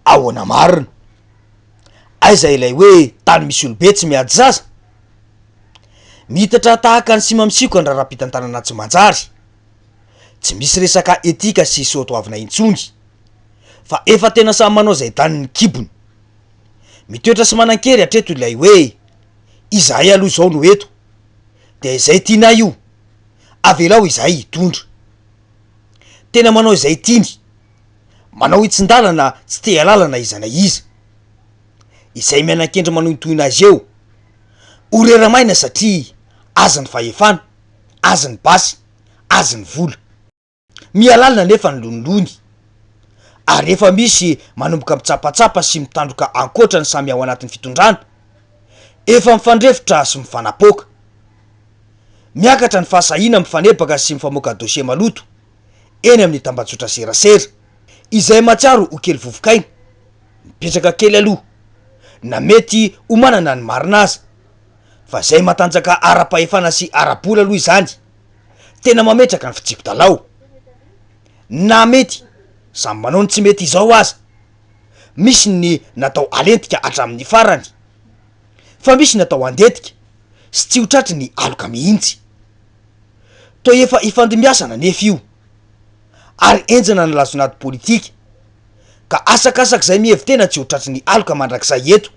ahoana marina aiza ilay hoe tany misy olobe tsy miady zaza mihitatra tahaka ny sima misiko andra raha-pitantanana tsy manjary tsy misy resaka etika sy soatoavina intsony fa efa tena samy manao zay tany ny kibony mitoetra sy manan-kery hatreto ilay hoe izahay aloha zao no eto de izay tiana io avelao izahay hitondra tena manao izay tiany manao hitsindalana tsy te alalana iza na iza izay mianan-kendry manao intohina azy eo orera maina satria azy ny fahefana azy ny basy azy ny vola mialalina nefa ny lonolony ary efa misy manomboka mitsapatsapa sy mitandroka ankoatra ny samy ao anatin'ny fitondrana efa mifandrefitra sy mifanapoka miakatra ny fahasahina mifanepaka sy mifamoaka dosie maloto eny amin'ny tambatsotra serasera izay matsiaro ho kely vovokaina mipetraka kely aloha na mety ho manana ny marina azy fa zay matanjaka ara-pahefana sy ara-bola aloha izany tena mametraka ny fitsiko talao na mety samy manao ny tsy mety izao aza misy ny natao alentika hatramin'ny farany fa misy natao andetika sy tsy ho tratry ny aloka mihitsy to efa ifandimiasana nefa io ary enjana ny lazonaty politika ka asakasaka zay mihevitena tsy ho tratry ny aloka mandrakizay eto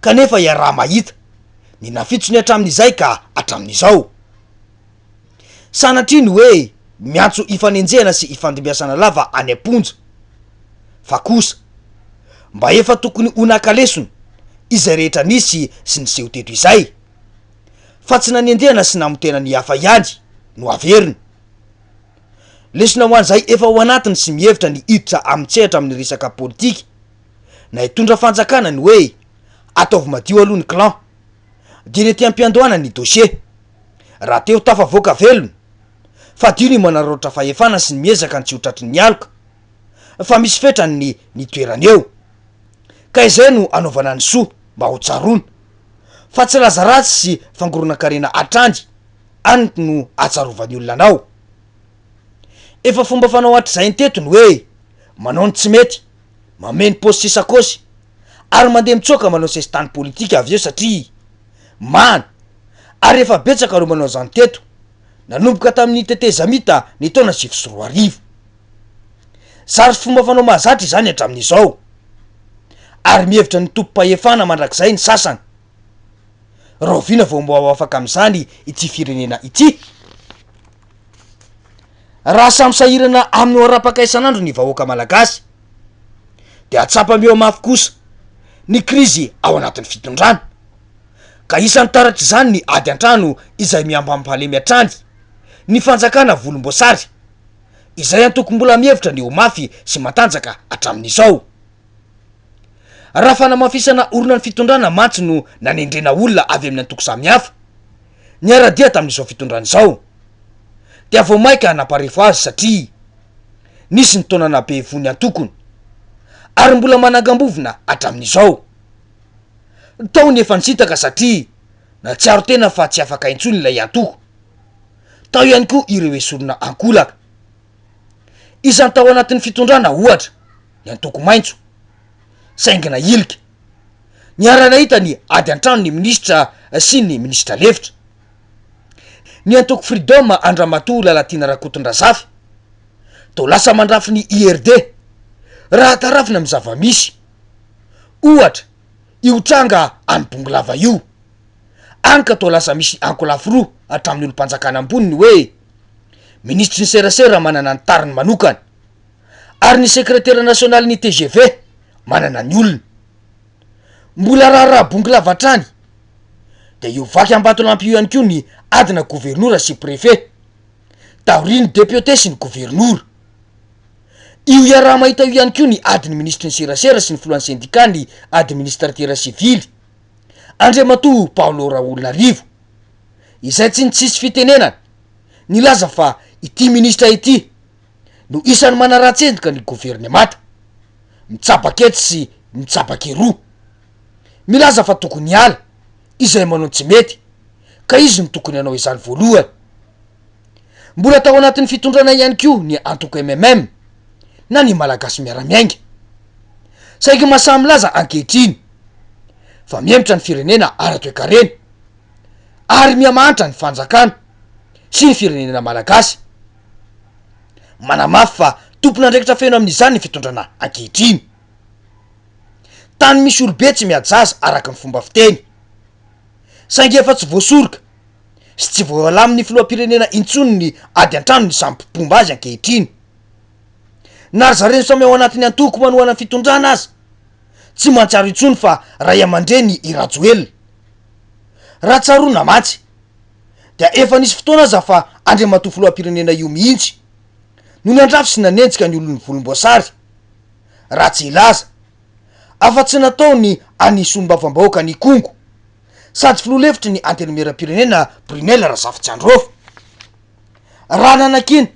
kanefa iaraha mahita ny nafitsony hatramin'izay ka hatramin'izao sanatriny hoe miantso ifanenjehana sy ifandimbiasana lava any amponja fa kosa mba efa tokony honakalesony izay rehetra nisy sy niseho teto izay fa tsy nanendehana sy namotena ny hafa ihany no averiny lesona ho an'izay efa ho anatiny sy mihevitra ny iditra amintsehatra amin'ny resaka politika na hitondra fanjakana ny hoe ataovy madio aloha ny clan dia ny tiam-piandohana ny dossier raha teo tafavoaka velony fa dio ny manaroatra fahefana sy ny miezaka ny tsy ho tratry ny aloka fa misy fetrany ny toerany eo ka izay no anaovana ny soa mba ho tsaroana fa tsy lazaratsy sy fangorona-karena atrandy anity no atsarovany olona anao efa fomba fanao hatrizay ny tetony hoe manao ny tsy mety mameny posy sy sakosy ary mandeha mitsoaka manao sesy tany politika avy eo satria mana ary efa betsaka ro manao zany teto nanomboka tamin'ny tetezamita ny taona 2024 sary fomba fanao mahazatra izany hatramin'izao ary mihevitra ny tompo-pahefana mandrakizay ny sasany rahovina vao mbo ao afaka amin'izany ity firenena ity raha samy sahirana amin'ny oarapaka isan'andro ny vahoaka malagasy de atsapa meo mafy kosa ny krizy ao anatin'ny fitondrana ka isan'ny taratry izany ny ady an-trano izay miambamipalemy atrandy ny fanjakana volomboasary izay antokom-bola mihevitra ny ho mafy sy matanjaka hatramin'izao raha fanamafisana orona ny fitondrana mantsy no nanendrena olona avy amin'ny antoko samihafa ny aradia tamin'izao fitondrana izao dia vao maika naparefo azy satria nisy ny taonana be vony antokony ary mbola manangambovina hatramin'izao taony efa nisitaka satria na tsiaro tena fa tsy afaka intsony ilay antoko tao ihany koa ireo esorona ankolaka isan'ny tao anatin'ny fitondrana ohatra ny antoko maintso saingina ilika ny aranahita ny ady an-trano ny minisitra sy ny minisitra lefitra ny antoko freedom Andramatoa Lalatiana Rakotondrazafy to lasa mandrafi ny IRD raha tarafina amin'ny zava-misy ohatra io tranga any Bongolava io anka to lasa misy ankolafo roa hatramin'ny olo-mpanjakana amboniny hoe ministry ny serasera manana ny tariny manokany ary ny sekretera nasionaly ny TGV manana ny olony mbola raha Bongolava trany de io vaky ambatolampy io ihany koa ny adina gouvernoura sy préfet taoriny député sy ny gouvernoura io iaraha mahita io ihany koa ny adiny ministry ny serasera sy ny filohan'ny syndikany administratera civily Andriamatoa Paolo Raolonarivo izay tsy nitsisy fitenenana nilaza fa ity ministra ity no isan'ny manaratsendrika ny gouvernemata mitsabakety sy mitsabaky roa milaza fa tokony ala izay manao tsy mety ka izy no tokony anao izany voalohany mbola tao anatin'ny fitondrana ihany koa ny antoko MMM na ny malagasy miara-miainga saiky masamy laza ankehitriny fa miemitra ny firenena ara-toekarena ary mihamanitra ny fanjakana sy ny firenena malagasy. Manamafy fa tompona andraikitra feno amin'izany ny fitondrana ankehitriny. Tany misy olobe tsy miajaza araky ny fomba fiteny, saingy efa tsy voasoroka sy tsy voalamin'ny filoham-pirenena intsony ny ady an-trano ny sampom-pomba azy ankehitriny. Nary zareny samy ao anatin'ny antoko manohana fitondrana azy tsy mantsiaro intsony fa ray aman-dreny irajoelona. Raha tsaroana matsy dia efa nisy fotoana aza fa andriamatoa filoham-pirenena io mihitsy no nandrafy sy nanenjika ny olon'ny volomboasary. Raha tsy ilaza afa-tsy nataony anisombavam-bahoaka ny kongo sady filoha-lefitry ny antenimieram-pirenena Brunel Razafintsyandrôfo. Raha nanakina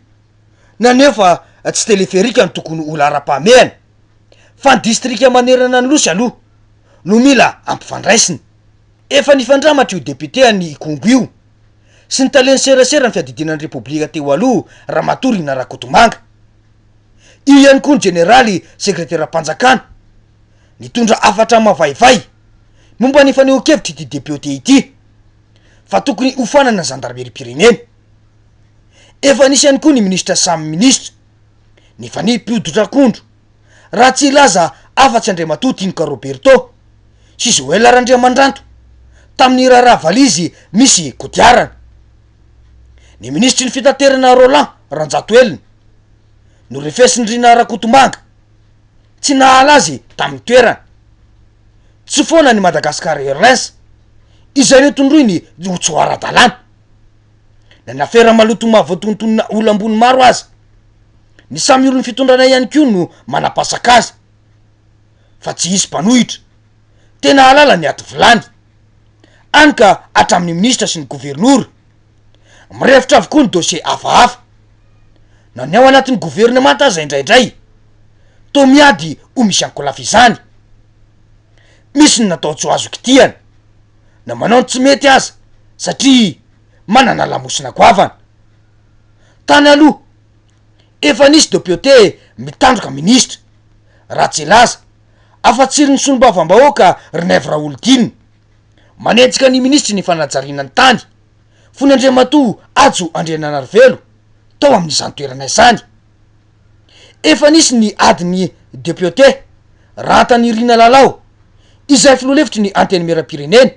nanefa tsy teleferika ny tokony olo ara-pahamehana fa ny distrika manerana ny losy aloha no mila ampifandraisiny. Efa nifandramatra io depute ny kongo io sy ny taleny serasera ny fiadidinan'ny repoblika teo aloha Ramatory Narakotomanga. Io ihany koa ny generaly sekretera-panjakana nitondra afatra mavaivay momba ny fanehoan-kevitry ity depute ity fa tokony hofanana ny zandarmeri-pirenena. Efa nisy ihany koa ny ministra samy ministra ny fanimpioditra-kondro raha tsy ilaza afa-tsy Andriamatoa Tinka Roberto sy Joël Randriamandranto tamin'ny raharaha valizy misy kodiarana. Ny ministry ny fitaterana Roland Ranjatoelina no refesin'ny Rina Rakotomanga tsy nahala azy tamin'ny toerana. Tsy foana ny Madagascar Airlines izay netondroiny ho tsy ara-dalàna. Nanafera maloto mahavoatontonona olo ambony maro azy. Ny samy olon'ny fitondrana ihany koa no manapasaka azy fa tsy hisy mpanohitra tena halala ny aty vilany any ka hatramin'ny ministra sy ny gouvernoura mirefitra avokoa ny dossier hafahafa na ny ao anatin'ny gouvernemanta aza indraindray to miady ho misy ankolafy izany. Misy ny natao tsy ho azo kitiana na manao ny tsy mety aza satria manana lamosina goavana. Tany aloha efa nisy depute mitandroka ministra raha tsy ilaza afa-tsiry ny solombavam-bahoaka Renève Raoldine manenjika ny ministry ny fanajariana ny tany fony Andriamatoa Ajo Andriananarivelo tao amin'izany toerana izany. Efa nisy ny adiny depute Rantany Rina Lalao izay filoha-lefitry ny antenimieram-pirenena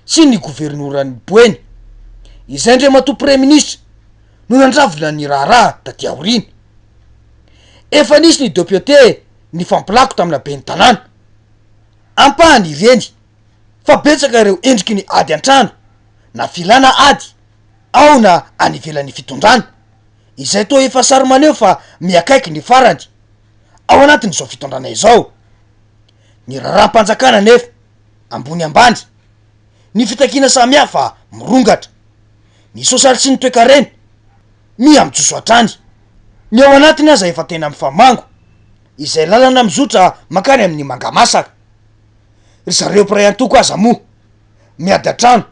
sy ny gouvernoura ny Boeny izay Andriamatoa premier ministre no nandravona ny raharaha taty aorina. Efa nisy ny depute ny fampilako tamina ben'ny tanàna ampahany ireny fa betsaka ireo endriky ny ady an-trano na filana ady ao na any ivelan'ny fitondrana izay toa efa sary maneho fa miakaiky ny farany ao anatin'izao fitondrana izao. Ny raharam-panjakana nefa ambony ambany ny fitakiana samihafa mirongatra ny sosialy sy ny toe-karena miha-mijotso hatrany. Ny ao anatiny aza efa tena mifamango izay lalana mizotra makany amin'ny mangamasaka. Ry zareo mpiray antoko aza moa miady an-trano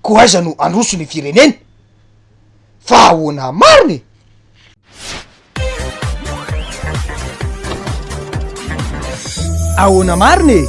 ko aiza no androso ny firenena fa ahoana mariny. Ahoana mariny